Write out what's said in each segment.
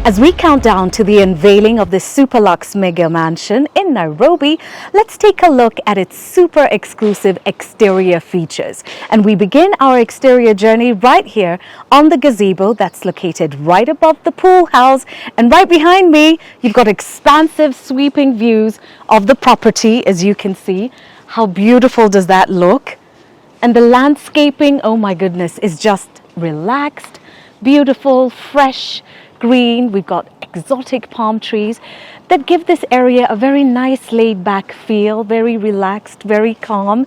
As we count down to the unveiling of this super luxe mega mansion in Nairobi, let's take a look at its super exclusive exterior features. And we begin our exterior journey right here on the gazebo that's located right above the pool house. And right behind me, you've got expansive sweeping views of the property, as you can see. How beautiful does that look? And the landscaping, oh my goodness, is just relaxed, beautiful, fresh, green. We've got exotic palm trees that give this area a very nice laid back feel, very relaxed, very calm.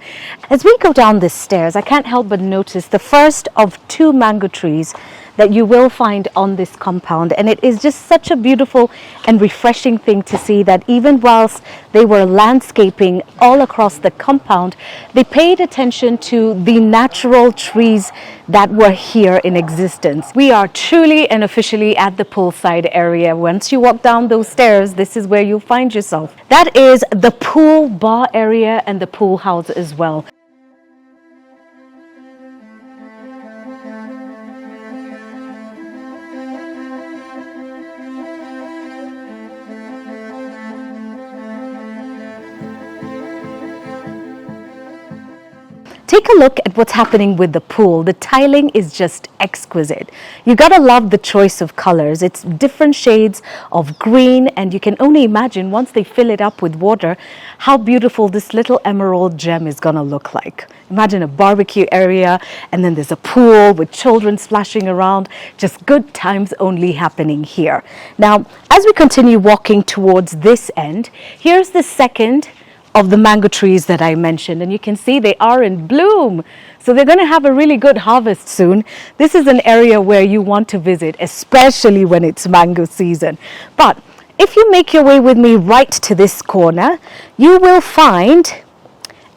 As we go down the stairs, I can't help but notice the first of 2 mango trees that you will find on this compound, and it is just such a beautiful and refreshing thing to see that even whilst they were landscaping all across the compound, they paid attention to the natural trees that were here in existence. We are truly and officially at the poolside area. Once you walk down those stairs, this is where you'll find yourself. That is the pool bar area and the pool house as well. Take a look at what's happening with the pool. The tiling is just exquisite. You gotta love the choice of colors. It's different shades of green, and you can only imagine once they fill it up with water how beautiful this little emerald gem is gonna look like. Imagine a barbecue area, and then there's a pool with children splashing around. Just good times only happening here. Now, as we continue walking towards this end, here's the second of the mango trees that I mentioned, and you can see they are in bloom, so they're going to have a really good harvest soon. This is an area where you want to visit, especially when it's mango season. But if you make your way with me right to this corner, you will find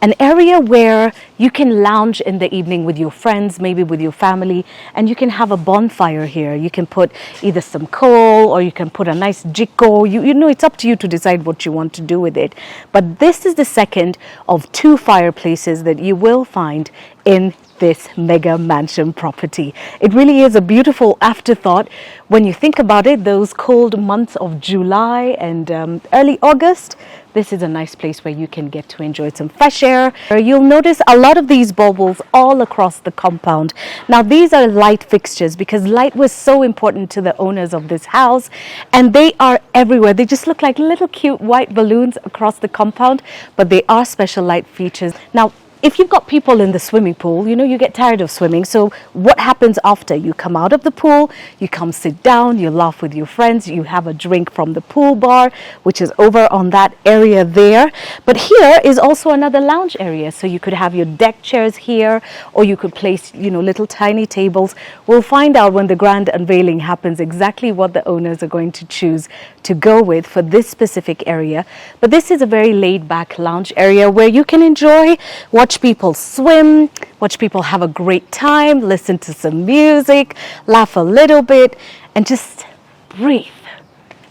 an area where you can lounge in the evening with your friends, maybe with your family, and you can have a bonfire here. You can put either some coal or you can put a nice jiko. You know, it's up to you to decide what you want to do with it. But this is the second of 2 fireplaces that you will find in this mega mansion property. It really is a beautiful afterthought when you think about it. Those cold months of July and early August, this is a nice place where you can get to enjoy some fresh air. You'll notice a lot of these baubles all across the compound. Now, these are light fixtures because light was so important to the owners of this house, and they are everywhere. They just look like little cute white balloons across the compound, but they are special light features. Now, if you've got people in the swimming pool, you know, you get tired of swimming. So what happens after? You come out of the pool, you come sit down, you laugh with your friends, you have a drink from the pool bar, which is over on that area there. But here is also another lounge area. So you could have your deck chairs here, or you could place, you know, little tiny tables. We'll find out when the grand unveiling happens exactly what the owners are going to choose to go with for this specific area. But this is a very laid back lounge area where you can enjoy watch people swim, watch people have a great time, listen to some music, laugh a little bit, and just breathe.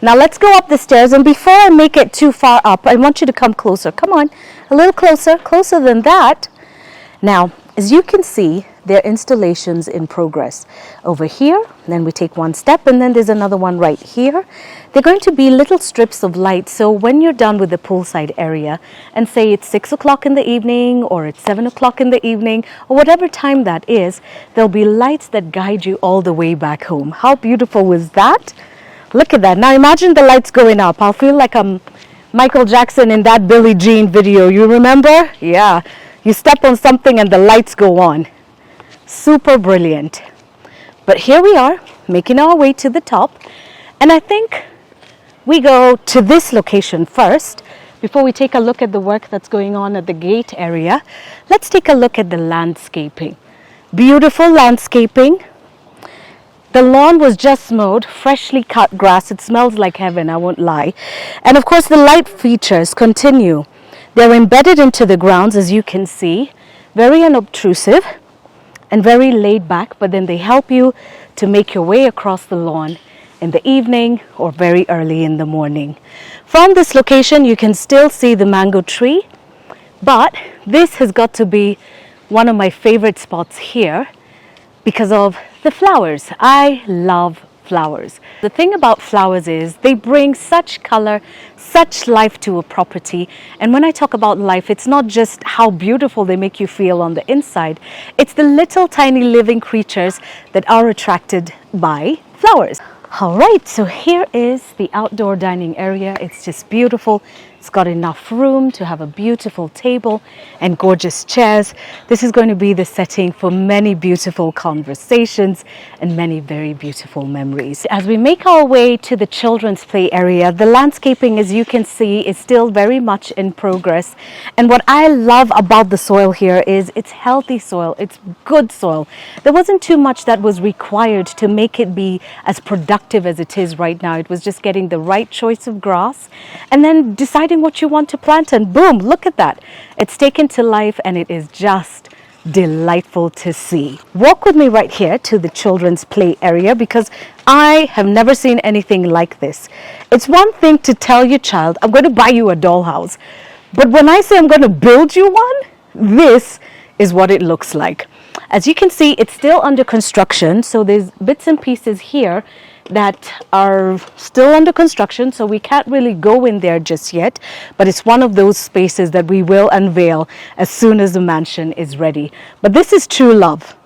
Now let's go up the stairs, and before I make it too far up, I want you to come closer. Come on, a little closer, closer than that. Now, as you can see, there are installations in progress over here. Then we take one step, and then there's another one right here. They're going to be little strips of light. So when you're done with the poolside area, and say it's 6 o'clock in the evening, or it's 7 o'clock in the evening, or whatever time that is, there'll be lights that guide you all the way back home. How beautiful was that? Look at that. Now imagine the lights going up. I'll feel like I'm Michael Jackson in that Billie Jean video. You remember? Yeah. You step on something and the lights go on. Super brilliant. But here we are, making our way to the top. And I think we go to this location first. Before we take a look at the work that's going on at the gate area, let's take a look at the landscaping. Beautiful landscaping. The lawn was just mowed, freshly cut grass. It smells like heaven, I won't lie. And of course, the light features continue. They're embedded into the grounds, as you can see, very unobtrusive and very laid back, but then they help you to make your way across the lawn in the evening or very early in the morning. From this location, you can still see the mango tree, but this has got to be one of my favorite spots here because of the flowers. I love flowers. The thing about flowers is they bring such color, such life to a property. And when I talk about life, it's not just how beautiful they make you feel on the inside. It's the little tiny living creatures that are attracted by flowers. All right, so here is the outdoor dining area. It's just beautiful. It's got enough room to have a beautiful table and gorgeous chairs. This is going to be the setting for many beautiful conversations and many very beautiful memories. As we make our way to the children's play area, the landscaping, as you can see, is still very much in progress. And what I love about the soil here is it's healthy soil, it's good soil. There wasn't too much that was required to make it be as productive as it is right now. It was just getting the right choice of grass and then deciding what you want to plant, and boom, look at that. It's taken to life and it is just delightful to see. Walk with me right here to the children's play area because I have never seen anything like this. It's one thing to tell your child, I'm going to buy you a dollhouse. But when I say I'm going to build you one, this is what it looks like. As you can see, it's still under construction. So there's bits and pieces here that are still under construction, so we can't really go in there just yet, but it's one of those spaces that we will unveil as soon as the mansion is ready. But this is true love.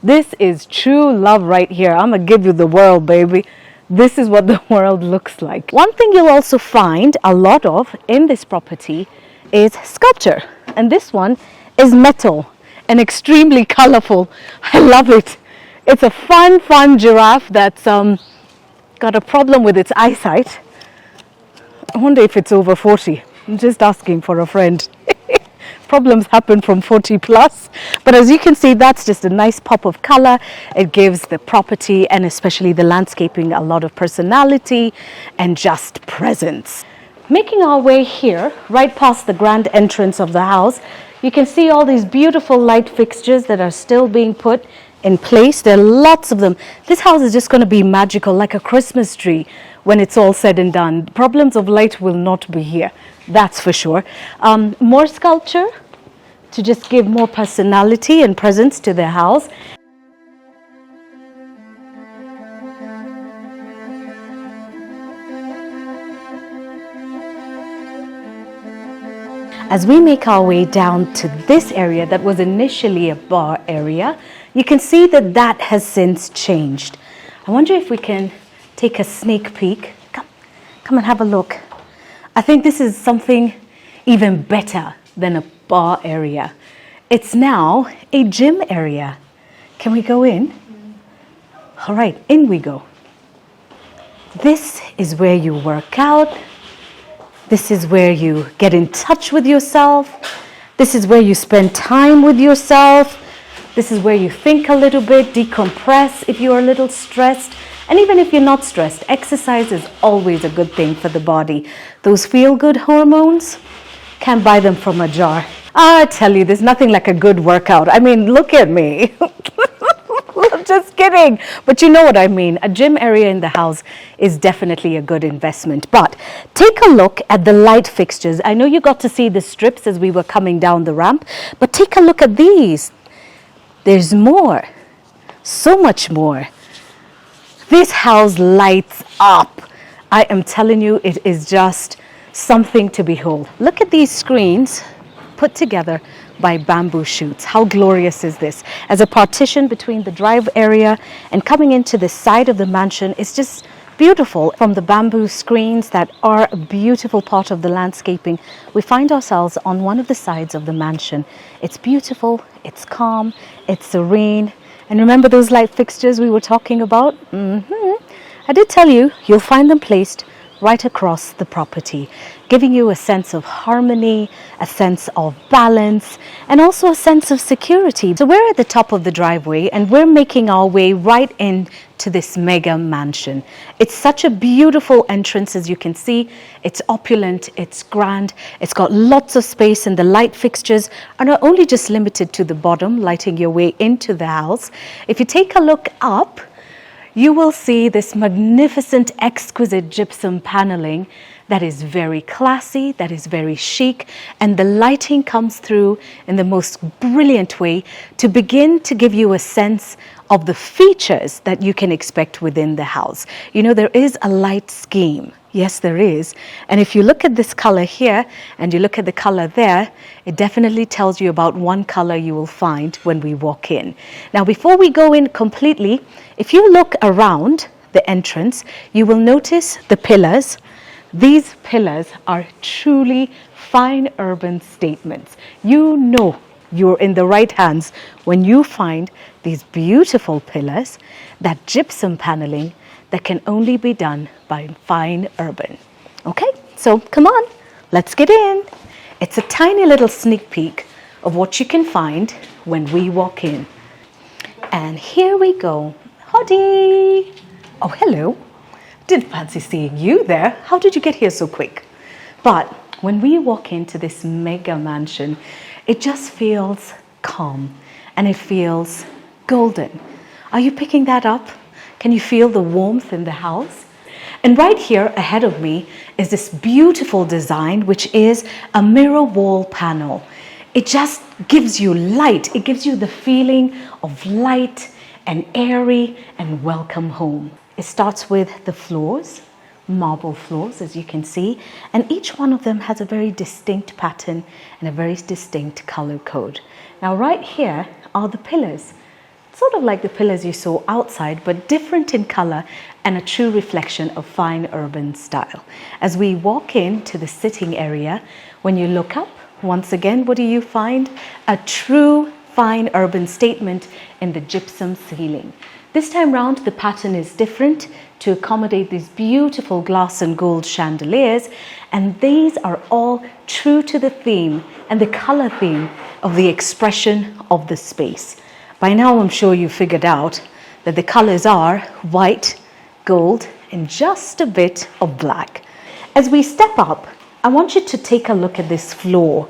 This is true love right here. I'm gonna give you the world, baby. This is what the world looks like. One thing you'll also find a lot of in this property is sculpture, and this one is metal and extremely colorful. I love it. It's a fun giraffe that's got a problem with its eyesight. I wonder if it's over 40. I'm just asking for a friend. Problems happen from 40 plus. But as you can see, that's just a nice pop of color. It gives the property and especially the landscaping a lot of personality and just presence. Making our way here, right past the grand entrance of the house, you can see all these beautiful light fixtures that are still being put in place. There are lots of them. This house is just going to be magical, like a Christmas tree when it's all said and done. Problems of light will not be here, that's for sure. More sculpture to just give more personality and presence to the house. As we make our way down to this area that was initially a bar area, you can see that that has since changed. I wonder if we can take a sneak peek. Come and have a look. I think this is something even better than a bar area. It's now a gym area. Can we go in? All right, in we go. This is where you work out. This is where you get in touch with yourself. This is where you spend time with yourself. This is where you think a little bit, decompress if you're a little stressed. And even if you're not stressed, exercise is always a good thing for the body. Those feel-good hormones, can't buy them from a jar. I tell you, there's nothing like a good workout. I mean, look at me. I'm just kidding. But you know what I mean. A gym area in the house is definitely a good investment. But take a look at the light fixtures. I know you got to see the strips as we were coming down the ramp, but take a look at these. There's more. So much more. This house lights up. I am telling you, it is just something to behold. Look at these screens put together by bamboo shoots. How glorious is this? As a partition between the drive area and coming into the side of the mansion, it's just beautiful. From the bamboo screens that are a beautiful part of the landscaping, we find ourselves on one of the sides of the mansion. It's beautiful, it's calm, it's serene. And remember those light fixtures we were talking about? I did tell you, you'll find them placed right across the property, giving you a sense of harmony, a sense of balance, and also a sense of security. So we're at the top of the driveway and we're making our way right into this mega mansion. It's such a beautiful entrance, as you can see. It's opulent, it's grand, it's got lots of space, and the light fixtures are not only just limited to the bottom, lighting your way into the house. If you take a look up, you will see this magnificent, exquisite gypsum paneling that is very classy, that is very chic, and the lighting comes through in the most brilliant way to begin to give you a sense of the features that you can expect within the house. You know, there is a light scheme. Yes, there is. And if you look at this color here and you look at the color there, it definitely tells you about one color you will find when we walk in. Now, before we go in completely, if you look around the entrance, you will notice the pillars. These pillars are truly fine urban statements. You know you're in the right hands when you find these beautiful pillars, that gypsum paneling that can only be done by fine urban. Okay, so come on, let's get in. It's a tiny little sneak peek of what you can find when we walk in. And here we go. Howdy! Oh, hello. Didn't fancy seeing you there. How did you get here so quick? But when we walk into this mega mansion, it just feels calm and it feels golden. Are you picking that up? Can you feel the warmth in the house? And right here ahead of me is this beautiful design, which is a mirror wall panel. It just gives you light. It gives you the feeling of light and airy and welcome home. It starts with the floors, marble floors, as you can see, and each one of them has a very distinct pattern and a very distinct color code. Now right here are the pillars. Sort of like the pillars you saw outside, but different in color and a true reflection of fine urban style. As we walk into the sitting area, when you look up, once again, what do you find? A true fine urban statement in the gypsum ceiling. This time round, the pattern is different to accommodate these beautiful glass and gold chandeliers, and these are all true to the theme and the color theme of the expression of the space. By now, I'm sure you figured out that the colors are white, gold, and just a bit of black. As we step up, I want you to take a look at this floor.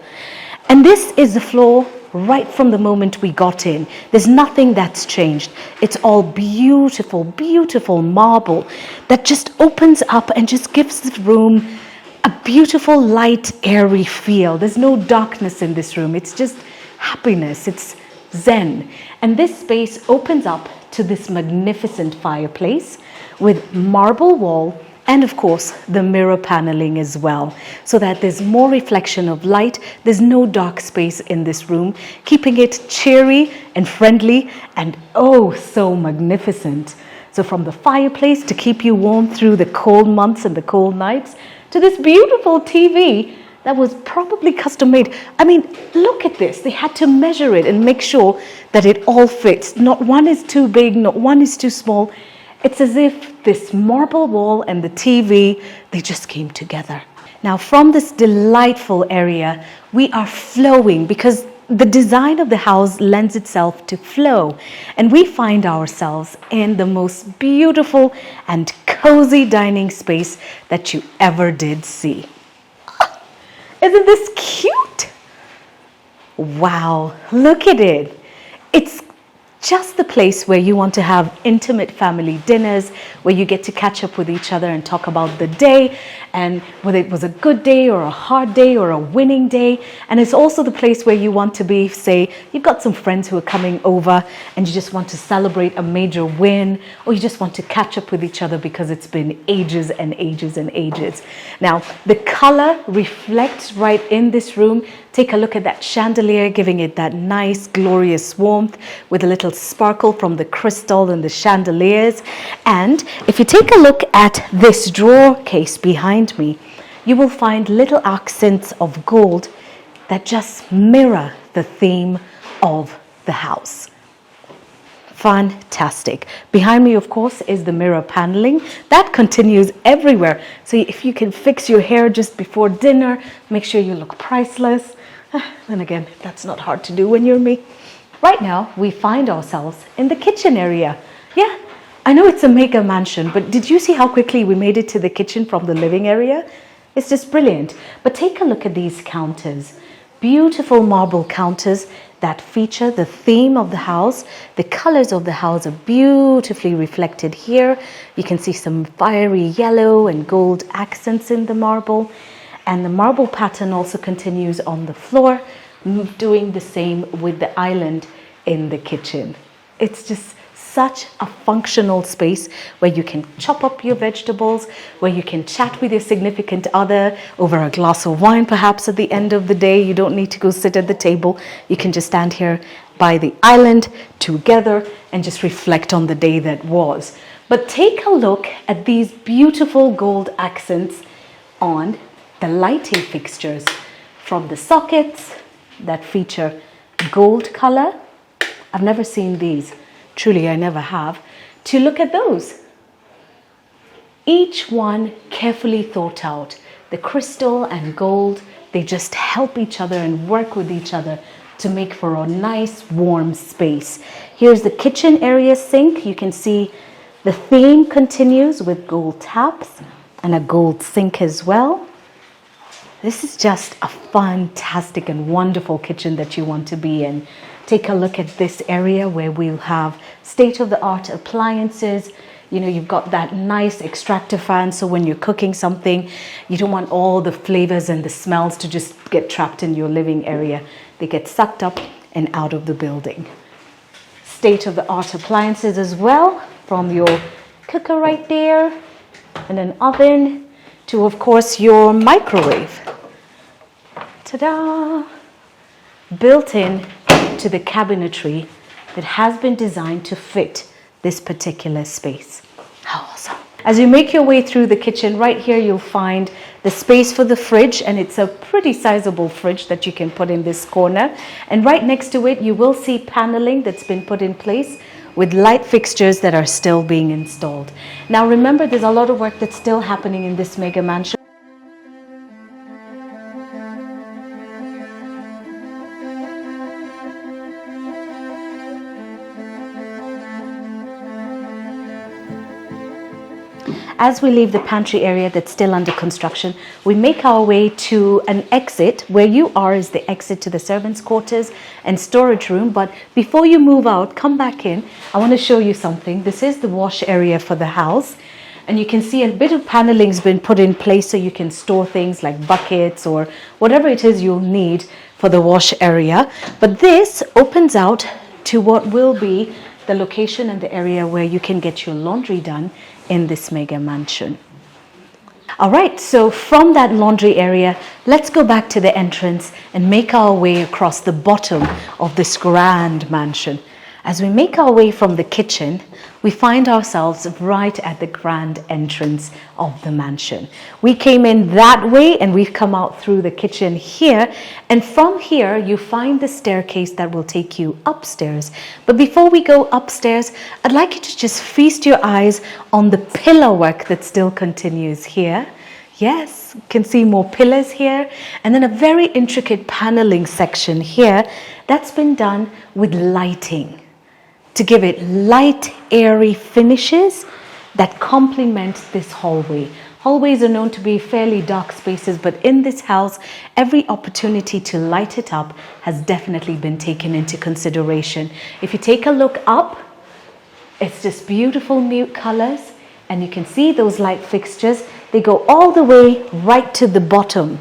And this is the floor right from the moment we got in. There's nothing that's changed. It's all beautiful, beautiful marble that just opens up and just gives the room a beautiful, light, airy feel. There's no darkness in this room. It's just happiness. It's zen. And this space opens up to this magnificent fireplace with marble wall and of course the mirror paneling as well, so that there's more reflection of light. There's no dark space in this room, keeping it cheery and friendly and oh so magnificent. So from the fireplace to keep you warm through the cold months and the cold nights, to this beautiful TV that was probably custom made. I mean, look at this. They had to measure it and make sure that it all fits. Not one is too big, not one is too small. It's as if this marble wall and the TV, they just came together. Now, from this delightful area, we are flowing because the design of the house lends itself to flow. And we find ourselves in the most beautiful and cozy dining space that you ever did see. Isn't this cute? Wow, look at it. It's just the place where you want to have intimate family dinners, where you get to catch up with each other and talk about the day and whether it was a good day or a hard day or a winning day. And it's also the place where you want to be, say, you've got some friends who are coming over and you just want to celebrate a major win, or you just want to catch up with each other because it's been ages and ages and ages. Now, the color reflects right in this room. Take a look at that chandelier, giving it that nice, glorious warmth with a little sparkle from the crystal and the chandeliers. And if you take a look at this drawer case behind me, you will find little accents of gold that just mirror the theme of the house. Fantastic. Behind me, of course, is the mirror paneling. That continues everywhere. So if you can fix your hair just before dinner, make sure you look priceless. Then again, that's not hard to do when you're me. Right now, we find ourselves in the kitchen area. Yeah, I know it's a mega mansion, but did you see how quickly we made it to the kitchen from the living area? It's just brilliant. But take a look at these counters. beautiful marble counters that feature the theme of the house. The colors of the house are beautifully reflected here. You can see some fiery yellow and gold accents in the marble. And the marble pattern also continues on the floor, doing the same with the island in the kitchen. It's just such a functional space where you can chop up your vegetables, where you can chat with your significant other over a glass of wine perhaps at the end of the day. You don't need to go sit at the table. You can just stand here by the island together and just reflect on the day that was. But take a look at these beautiful gold accents on the lighting fixtures, from the sockets that feature gold color. I've never seen these. Truly, I never have. To look at those. Each one carefully thought out. The crystal and gold, they just help each other and work with each other to make for a nice warm space. Here's the kitchen area sink. You can see the theme continues with gold taps and a gold sink as well. This is just a fantastic and wonderful kitchen that you want to be in. Take a look at this area where we'll have state-of-the-art appliances. You know, you've got that nice extractor fan, so when you're cooking something, you don't want all the flavors and the smells to just get trapped in your living area. They get sucked up and out of the building. State-of-the-art appliances as well, from your cooker right there, and an oven, to, of course, your microwave. Ta-da! Built in to the cabinetry that has been designed to fit this particular space. How awesome. As you make your way through the kitchen, right here you'll find the space for the fridge, and it's a pretty sizable fridge that you can put in this corner. And right next to it you will see paneling that's been put in place with light fixtures that are still being installed. Now remember, there's a lot of work that's still happening in this mega mansion. As we leave the pantry area that's still under construction, we make our way to an exit. Where you are is the exit to the servants' quarters and storage room. But before you move out, come back in. I want to show you something. This is the wash area for the house. And you can see a bit of paneling's been put in place so you can store things like buckets or whatever it is you'll need for the wash area. But this opens out to what will be the location and the area where you can get your laundry done in this mega mansion. All right, so from that laundry area, let's go back to the entrance and make our way across the bottom of this grand mansion. As we make our way from the kitchen, we find ourselves right at the grand entrance of the mansion. We came in that way and we've come out through the kitchen here. And from here, you find the staircase that will take you upstairs. But before we go upstairs, I'd like you to just feast your eyes on the pillar work that still continues here. Yes, you can see more pillars here. And then a very intricate paneling section here that's been done with lighting, to give it light, airy finishes that complement this hallway. Hallways are known to be fairly dark spaces, but in this house, every opportunity to light it up has definitely been taken into consideration. If you take a look up, it's just beautiful mute colors, and you can see those light fixtures. They go all the way right to the bottom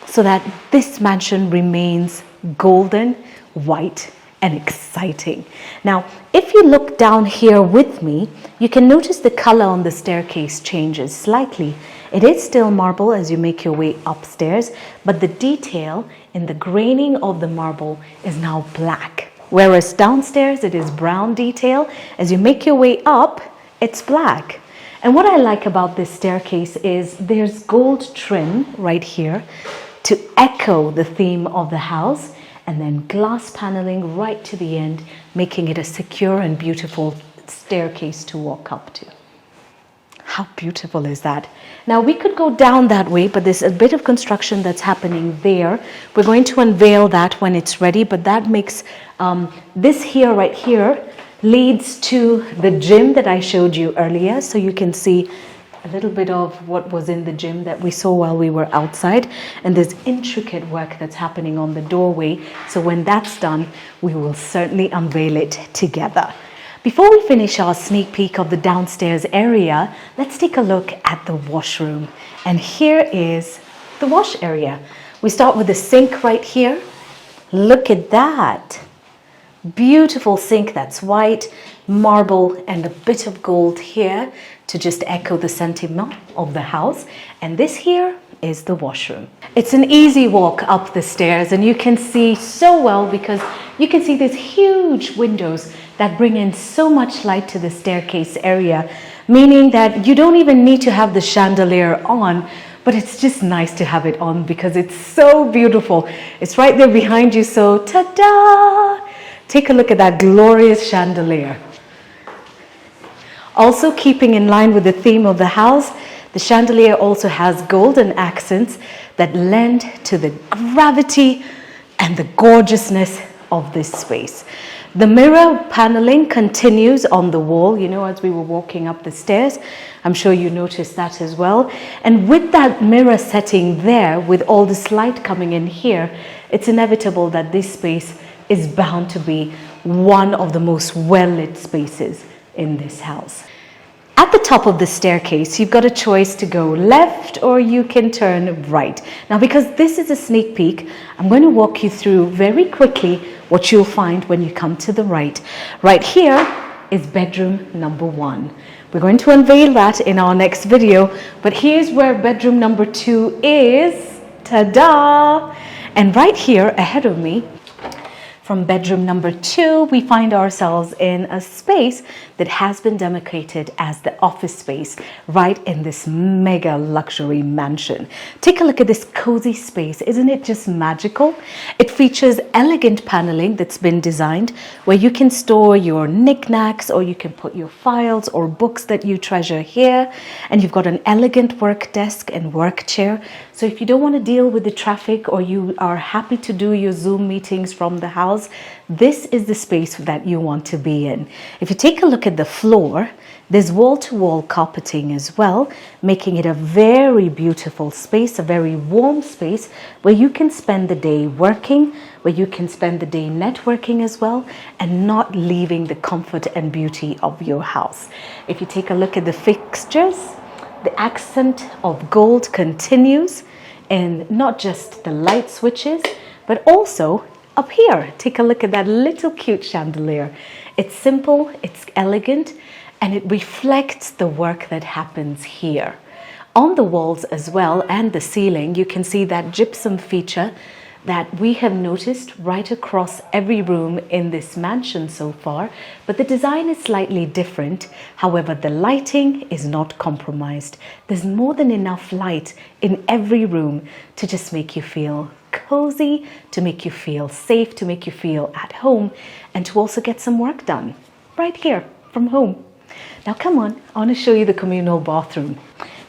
so that this mansion remains golden, white, and exciting. Now, if you look down here with me, you can notice the color on the staircase changes slightly. It is still marble as you make your way upstairs, but the detail in the graining of the marble is now black. Whereas downstairs it is brown detail. As you make your way up, it's black. And what I like about this staircase is there's gold trim right here to echo the theme of the house, and then glass paneling right to the end, making it a secure and beautiful staircase to walk up to. How beautiful is that? Now we could go down that way, but there's a bit of construction that's happening there. We're going to unveil that when it's ready, but that makes this here, right here, leads to the gym that I showed you earlier. So you can see a little bit of what was in the gym that we saw while we were outside, and there's intricate work that's happening on the doorway. So when that's done, we will certainly unveil it together. Before we finish our sneak peek of the downstairs area, let's take a look at the washroom. And here is the wash area. We start with the sink right here. Look at that. Beautiful sink that's white, marble, and a bit of gold here to just echo the sentiment of the house. And this here is the washroom. It's an easy walk up the stairs, and you can see so well because you can see these huge windows that bring in so much light to the staircase area, meaning that you don't even need to have the chandelier on, but it's just nice to have it on because it's so beautiful. It's right there behind you, so ta-da! Take a look at that glorious chandelier. Also, keeping in line with the theme of the house, the chandelier also has golden accents that lend to the gravity and the gorgeousness of this space. The mirror paneling continues on the wall, as we were walking up the stairs. I'm sure you noticed that as well. And with that mirror setting there, with all this light coming in here, it's inevitable that this space is bound to be one of the most well-lit spaces in this house. At the top of the staircase, you've got a choice to go left or you can turn right. Now, because this is a sneak peek, I'm going to walk you through very quickly what you'll find when you come to the right. Right here is bedroom number 1. We're going to unveil that in our next video, but here's where bedroom number 2 is. Ta-da! And right here ahead of me, from bedroom number 2, we find ourselves in a space that has been demarcated as the office space right in this mega luxury mansion. Take a look at this cozy space. Isn't it just magical? It features elegant paneling that's been designed where you can store your knickknacks or you can put your files or books that you treasure here. And you've got an elegant work desk and work chair. So if you don't want to deal with the traffic or you are happy to do your Zoom meetings from the house, this is the space that you want to be in. If you take a look at the floor, there's wall-to-wall carpeting as well, making it a very beautiful space, a very warm space where you can spend the day working, where you can spend the day networking as well, and not leaving the comfort and beauty of your house. If you take a look at the fixtures, the accent of gold continues in not just the light switches, but also up here. Take a look at that little cute chandelier. It's simple, it's elegant, and it reflects the work that happens here. On the walls as well and the ceiling, you can see that gypsum feature that we have noticed right across every room in this mansion so far, but the design is slightly different. However, the lighting is not compromised. There's more than enough light in every room to just make you feel cozy, to make you feel safe, to make you feel at home, and to also get some work done right here from home. Now come on, I want to show you the communal bathroom.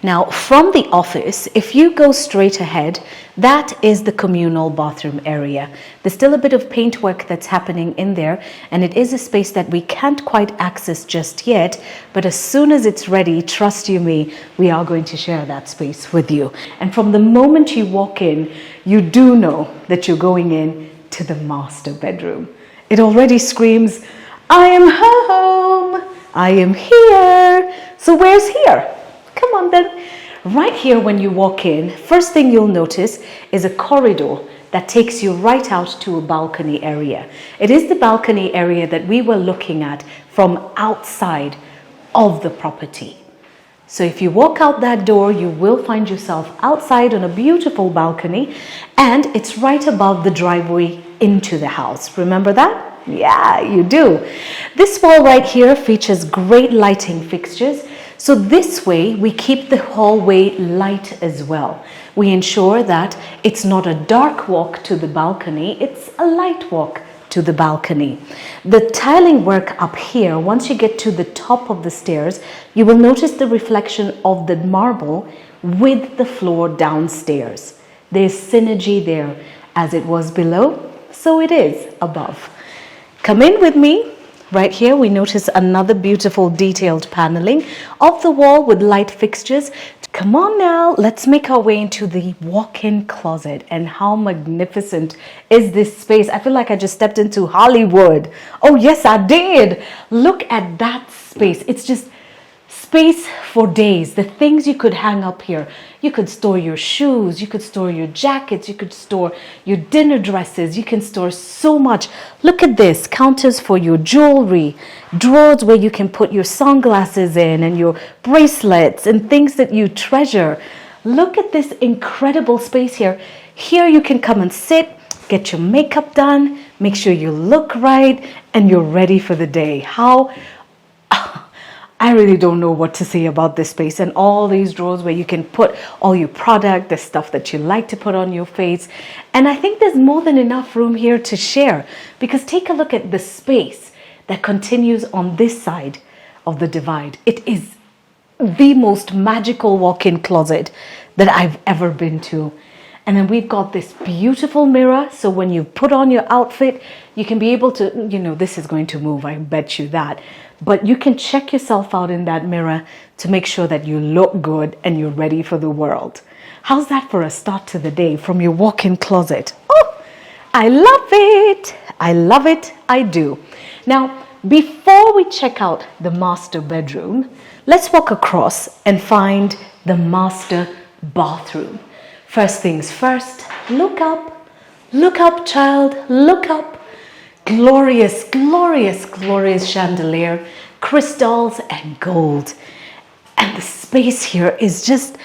Now, from the office, if you go straight ahead, that is the communal bathroom area. There's still a bit of paintwork that's happening in there, and it is a space that we can't quite access just yet, but as soon as it's ready, trust you me, we are going to share that space with you. And from the moment you walk in, you do know that you're going in to the master bedroom. It already screams, I am home, I am here. So where's here? Come on then. Right here when you walk in, first thing you'll notice is a corridor that takes you right out to a balcony area. It is the balcony area that we were looking at from outside of the property. So if you walk out that door, you will find yourself outside on a beautiful balcony, and it's right above the driveway into the house. Remember that? Yeah, you do. This wall right here features great lighting fixtures. So this way, we keep the hallway light as well. We ensure that it's not a dark walk to the balcony, it's a light walk to the balcony. The tiling work up here, once you get to the top of the stairs, you will notice the reflection of the marble with the floor downstairs. There's synergy there. As it was below, so it is above. Come in with me. Right here, we notice another beautiful detailed paneling of the wall with light fixtures. Come on now, let's make our way into the walk-in closet. And how magnificent is this space? I feel like I just stepped into Hollywood. Oh yes, I did. Look at that space. It's just space for days. The things you could hang up here. You could store your shoes, you could store your jackets, you could store your dinner dresses, you can store so much. Look at this, counters for your jewelry, drawers where you can put your sunglasses in and your bracelets and things that you treasure. Look at this incredible space here. Here you can come and sit, get your makeup done, make sure you look right, and you're ready for the day. I really don't know what to say about this space, and all these drawers where you can put all your product, the stuff that you like to put on your face. And I think there's more than enough room here to share, because take a look at the space that continues on this side of the divide. It is the most magical walk-in closet that I've ever been to. And then we've got this beautiful mirror. So when you put on your outfit, you can be able to, this is going to move, I bet you that. But you can check yourself out in that mirror to make sure that you look good and you're ready for the world. How's that for a start to the day from your walk-in closet? Oh, I love it. I love it. I do. Now, before we check out the master bedroom, let's walk across and find the master bathroom. First things first, look up, child, look up. Glorious, glorious, glorious chandelier, crystals and gold. And the space here is just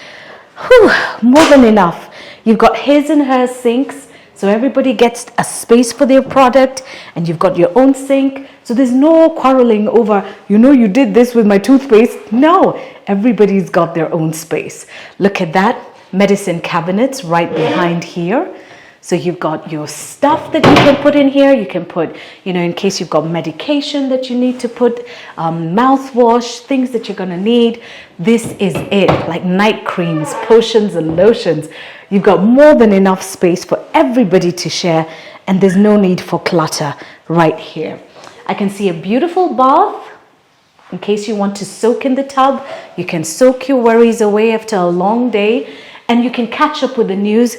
more than enough. You've got his and her sinks, so everybody gets a space for their product, and you've got your own sink. So there's no quarreling over, you did this with my toothpaste. No, everybody's got their own space. Look at that. Medicine cabinets right behind here. So you've got your stuff that you can put in here. You can put, in case you've got medication that you need to put, mouthwash, things that you're going to need. This is it, like night creams, potions and lotions. You've got more than enough space for everybody to share, and there's no need for clutter right here. I can see a beautiful bath. In case you want to soak in the tub, you can soak your worries away after a long day. And you can catch up with the news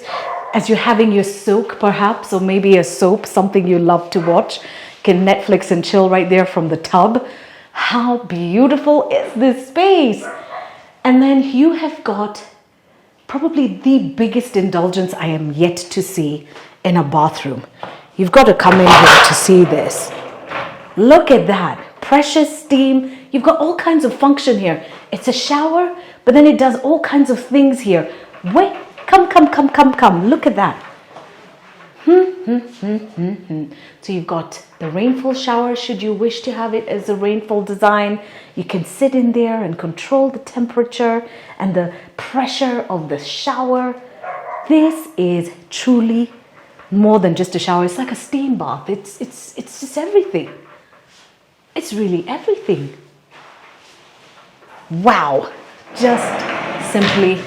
as you're having your soak, perhaps, or maybe a soap, something you love to watch. You can Netflix and chill right there from the tub. How beautiful is this space? And then you have got probably the biggest indulgence I am yet to see in a bathroom. You've got to come in here to see this. Look at that. Precious steam. You've got all kinds of function here. It's a shower, but then it does all kinds of things here. Wait, come. Look at that. So you've got the rainfall shower, should you wish to have it as a rainfall design. You can sit in there and control the temperature and the pressure of the shower. This is truly more than just a shower. It's like a steam bath. It's just everything. It's really everything. Wow. Just simply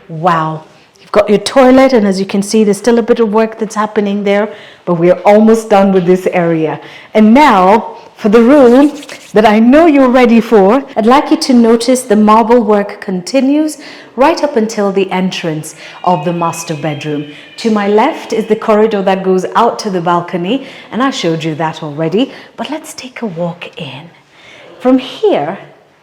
wow. You've got your toilet, and as you can see, there's still a bit of work that's happening there, but we're almost done with this area. And now for the room that I know you're ready for, I'd like you to notice the marble work continues right up until the entrance of the master bedroom. To my left is the corridor that goes out to the balcony, and I showed you that already, but let's take a walk in. From here,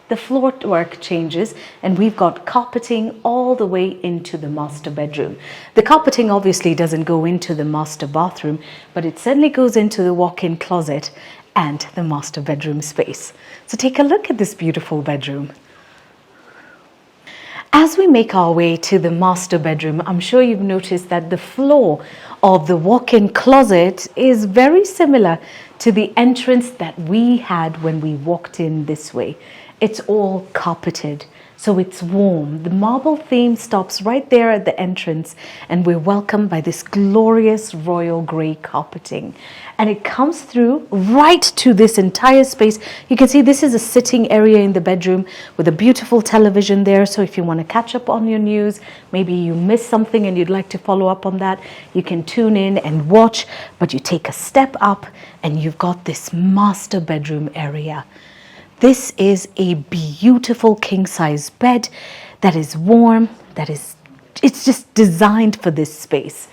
the floor work changes, and we've got carpeting all the way into the master bedroom. The carpeting obviously doesn't go into the master bathroom, but it certainly goes into the walk-in closet and the master bedroom space. So take a look at this beautiful bedroom. As we make our way to the master bedroom, I'm sure you've noticed that the floor of the walk-in closet is very similar to the entrance that we had when we walked in this way. It's all carpeted. So it's warm. The marble theme stops right there at the entrance, and we're welcomed by this glorious royal grey carpeting. And it comes through right to this entire space. You can see this is a sitting area in the bedroom with a beautiful television there. So if you want to catch up on your news, maybe you missed something and you'd like to follow up on that, you can tune in and watch. But you take a step up and you've got this master bedroom area. This is a beautiful king-size bed that is warm, it's just designed for this space.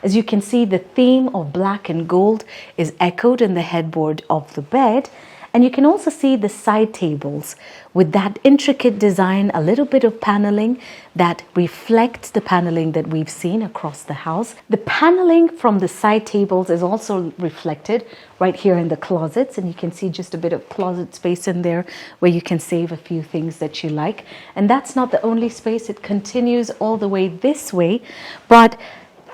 As you can see, the theme of black and gold is echoed in the headboard of the bed. And you can also see the side tables with that intricate design, a little bit of paneling that reflects the paneling that we've seen across the house. The paneling from the side tables is also reflected right here in the closets, and you can see just a bit of closet space in there where you can save a few things that you like. And that's not the only space, it continues all the way this way, but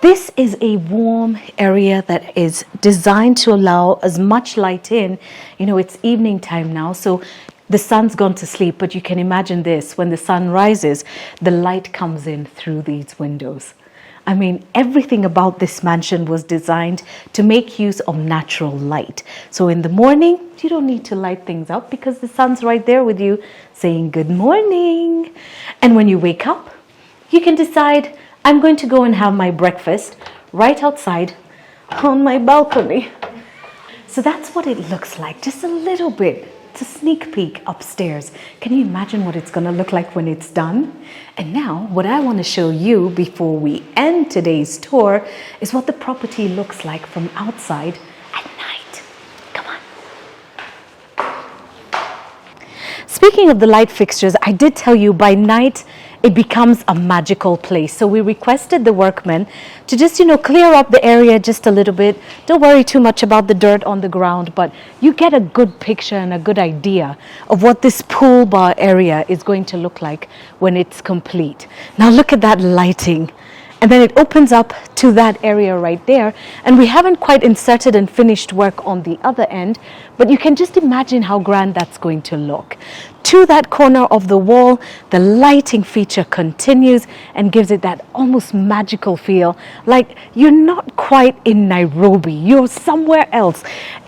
this is a warm area that is designed to allow as much light in. You know, it's evening time now, so the sun's gone to sleep, but you can imagine this. When the sun rises, the light comes in through these windows. I mean, everything about this mansion was designed to make use of natural light. So in the morning, you don't need to light things up because the sun's right there with you saying good morning. And when you wake up, you can decide, I'm going to go and have my breakfast right outside on my balcony. So that's what it looks like, just a little bit. It's a sneak peek upstairs. Can you imagine what it's going to look like when it's done? And now what I want to show you before we end today's tour is what the property looks like from outside at night. Come on. Speaking of the light fixtures, I did tell you by night it becomes a magical place. So we requested the workmen to just, clear up the area just a little bit. Don't worry too much about the dirt on the ground, but you get a good picture and a good idea of what this pool bar area is going to look like when it's complete. Now look at that lighting. And then it opens up to that area right there. And we haven't quite inserted and finished work on the other end, but you can just imagine how grand that's going to look. To that corner of the wall, the lighting feature continues and gives it that almost magical feel, like you're not quite in Nairobi, you're somewhere else,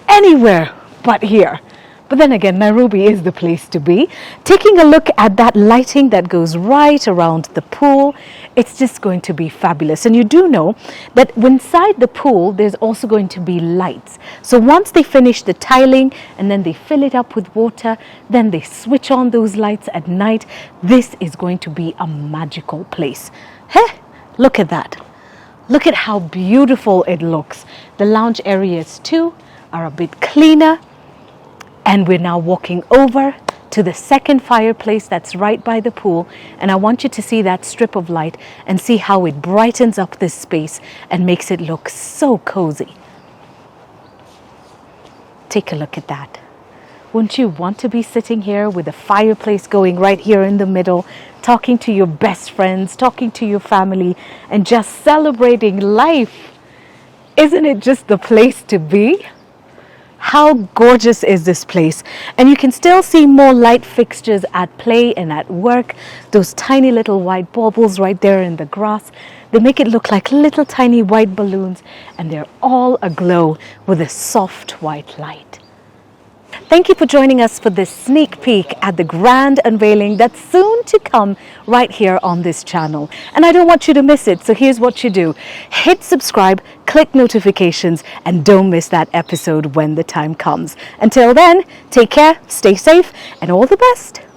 anywhere but here. But then again, Nairobi is the place to be. Taking a look at that lighting that goes right around the pool, it's just going to be fabulous. And you do know that inside the pool, there's also going to be lights. So once they finish the tiling and then they fill it up with water, then they switch on those lights at night. This is going to be a magical place. Hey, look at that. Look at how beautiful it looks. The lounge areas too are a bit cleaner. And we're now walking over to the second fireplace that's right by the pool. And I want you to see that strip of light and see how it brightens up this space and makes it look so cozy. Take a look at that. Wouldn't you want to be sitting here with a fireplace going right here in the middle, talking to your best friends, talking to your family, and just celebrating life? Isn't it just the place to be? How gorgeous is this place? And you can still see more light fixtures at play and at work. Those tiny little white baubles right there in the grass. They make it look like little tiny white balloons, and they're all aglow with a soft white light. Thank you for joining us for this sneak peek at the grand unveiling that's soon to come right here on this channel. And I don't want you to miss it, so here's what you do. Hit subscribe, click notifications, and don't miss that episode when the time comes. Until then, take care, stay safe, and all the best.